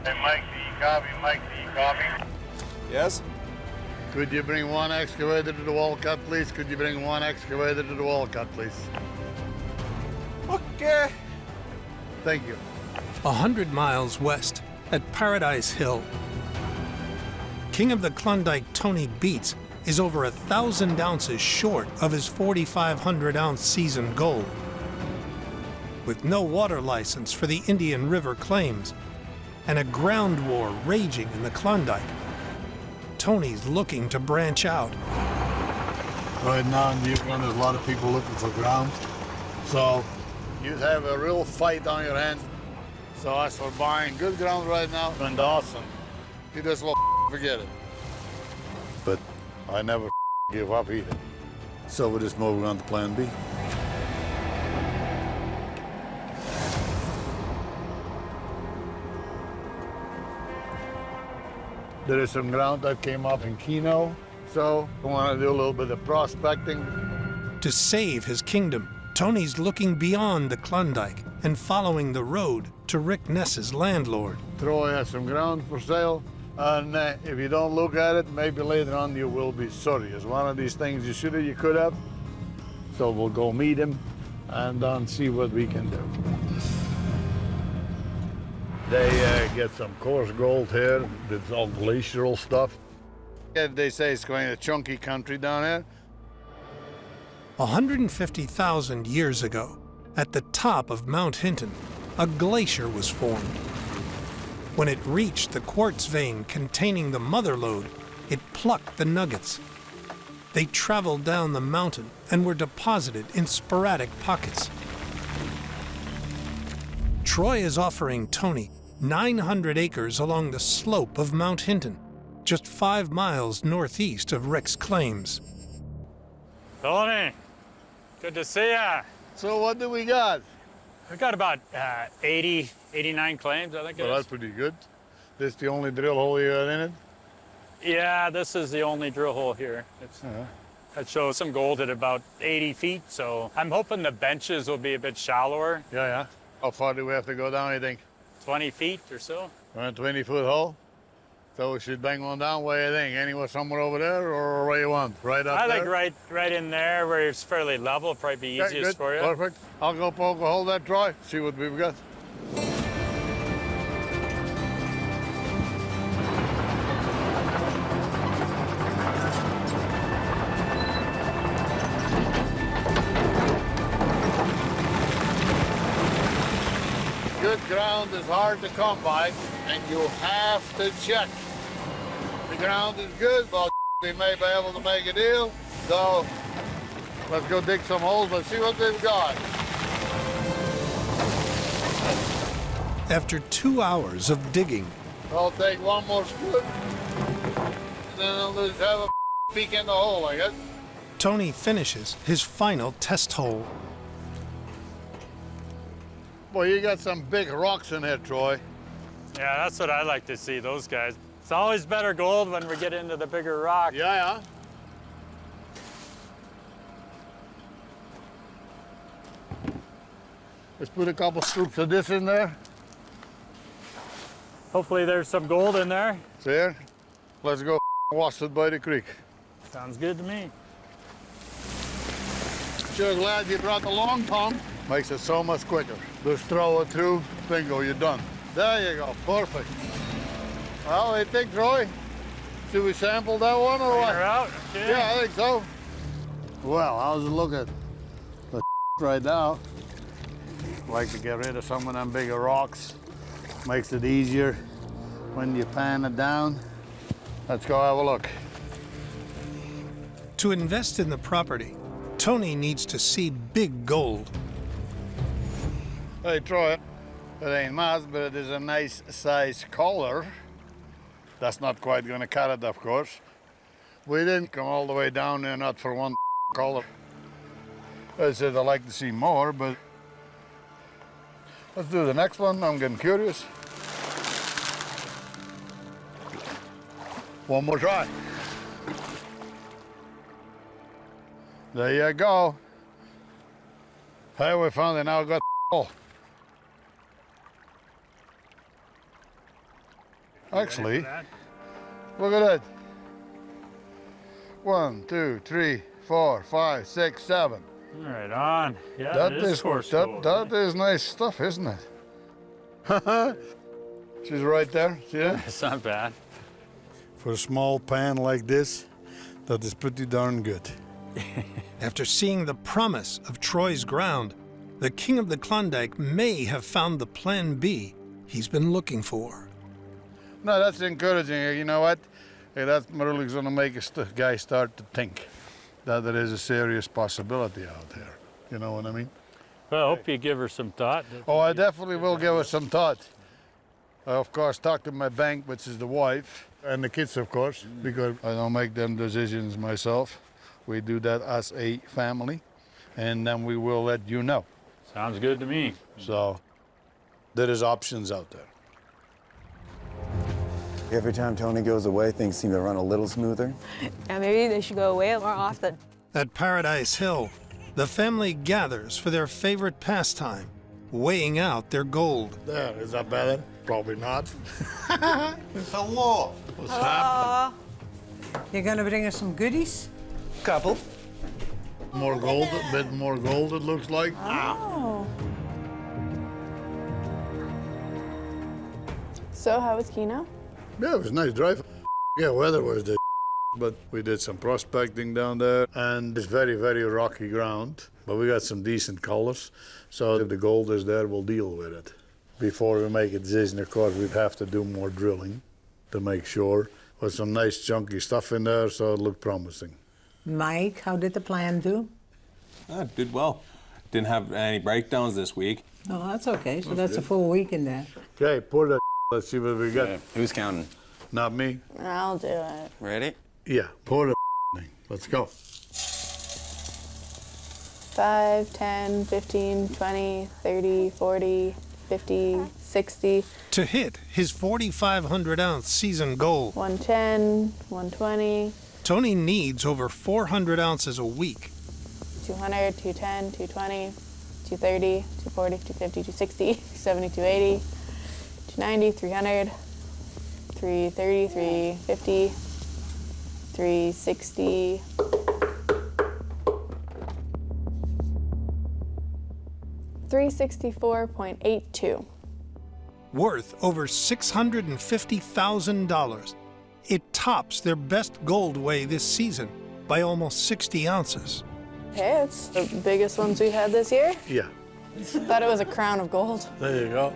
Hey, Mike, do you copy? Mike, do you copy? Yes? Could you bring one excavator to the Walcott, please? Could you bring one excavator to the Walcott, please? Okay. Thank you. 100 miles west, at Paradise Hill, King of the Klondike Tony Beets is over 1,000 ounces short of his 4,500-ounce seasoned goal. With no water license for the Indian River claims and a ground war raging in the Klondike, Tony's looking to branch out. Right now in the Yukon, there's a lot of people looking for ground. So you have a real fight on your hands. So as for buying good ground right now, and awesome. You just will forget it. But I never give up either. So we're just moving on to plan B. There is some ground that came up in Keno, so I want to do a little bit of prospecting. To save his kingdom, Tony's looking beyond the Klondike and following the road to Rick Ness's landlord. Troy has some ground for sale, and if you don't look at it, maybe later on you will be sorry. It's one of these things you should have, you could have. So we'll go meet him and see what we can do. They get some coarse gold here. It's all glacial stuff. Yeah, they say it's going to chunky country down here. 150,000 years ago, at the top of Mount Hinton, a glacier was formed. When it reached the quartz vein containing the mother lode, it plucked the nuggets. They traveled down the mountain and were deposited in sporadic pockets. Troy is offering Tony 900 acres along the slope of Mount Hinton, just 5 miles northeast of Rick's claims. Tony, good to see ya. So what do we got? We've got about 80, 89 claims, I think it Well, is. that's pretty good. This the only drill hole you got in it? Yeah, this is the only drill hole here. It shows some gold at about 80 feet, so I'm hoping the benches will be a bit shallower, Yeah. How far do we have to go down, you think? 20 feet or so. We're in a 20-foot hole. So we should bang one down. What do you think? Anywhere somewhere over there or where you want? Right up I there? think right in there where it's fairly level, probably be Okay, easiest good. for you. Perfect. I'll go poke a hole that, Troy. See what we've got. Good ground is hard to come by, and you have to check. The ground is good, but we may be able to make a deal. So let's go dig some holes. Let's see what they've got. After 2 hours of digging, I'll take one more scoop, and then I'll just have a peek in the hole, I guess. Tony finishes his final test hole. Boy, you got some big rocks in here, Troy. Yeah, that's what I like to see, those guys. It's always better gold when we get into the bigger rock. Yeah. Let's put a couple scoops of this in there. Hopefully there's some gold in there. There. Let's go wash it by the creek. Sounds good to me. Sure glad you brought the long tongue. Makes it so much quicker. Just throw it through, bingo, you're done. There you go, perfect. Well, what do you think, Troy? Should we sample that one or Clean what? her out? Okay. Yeah, I think so. Well, how's it looking? The right now. Like to get rid of some of them bigger rocks. Makes it easier when you pan it down. Let's go have a look. To invest in the property, Tony needs to see big gold. Hey, Troy, it ain't much, but it is a nice size collar. That's not quite gonna cut it, of course. We didn't come all the way down there not for one collar. I said I'd like to see more, but let's do the next one. I'm getting curious. One more try. There you go. Hey, we found it now. Got all. Actually, look at that. 1, 2, 3, 4, 5, 6, 7. Right on. Yeah, That it is coarse gold. that is nice stuff, isn't it? She's right there. See that? It's not bad. For a small pan like this, that is pretty darn good. After seeing the promise of Troy's ground, the King of the Klondike may have found the plan B he's been looking for. No, that's encouraging. You know what? Hey, that's really going to make a guy start to think that there is a serious possibility out there. You know what I mean? Well, I hope you give her some thought. Oh, I definitely will give it some thought. I, of course, talk to my bank, which is the wife, and the kids, of course, because I don't make them decisions myself. We do that as a family, and then we will let you know. Sounds good to me. So there is options out there. Every time Tony goes away, things seem to run a little smoother. Yeah, maybe they should go away more often. At Paradise Hill, the family gathers for their favorite pastime, weighing out their gold. There, is that better? Probably not. Hello. What's happening? You're gonna bring us some goodies? Couple. More gold, a bit more gold, it looks like. Oh. So how was Keno? Yeah, it was a nice drive. Yeah, weather was the but we did some prospecting down there, and it's very, very rocky ground, but we got some decent colors. So if the gold is there, we'll deal with it. Before we make a decision, of course, we'd have to do more drilling to make sure. With some nice chunky stuff in there, so it looked promising. Mike, how did the plan do? Did well. Didn't have any breakdowns this week. Oh, that's okay. So that's a full week in there. Okay, pour that. Let's see what we got. Yeah. Who's counting? Not me. I'll do it. Ready? Yeah, pour the thing. Let's go. 5, 10, 15, 20, 30, 40, 50, 60, To hit his 4,500-ounce season goal, 110, 120, Tony needs over 400 ounces a week. 200, 210, 220, 230, 240, 250, 260, 270, 280, 290, 300, 330, 350, 360, 364.82. Worth over $650,000. It tops their best gold weigh this season by almost 60 ounces. Okay, it's the biggest ones we've had this year. Yeah, Thought it was a crown of gold. there you go.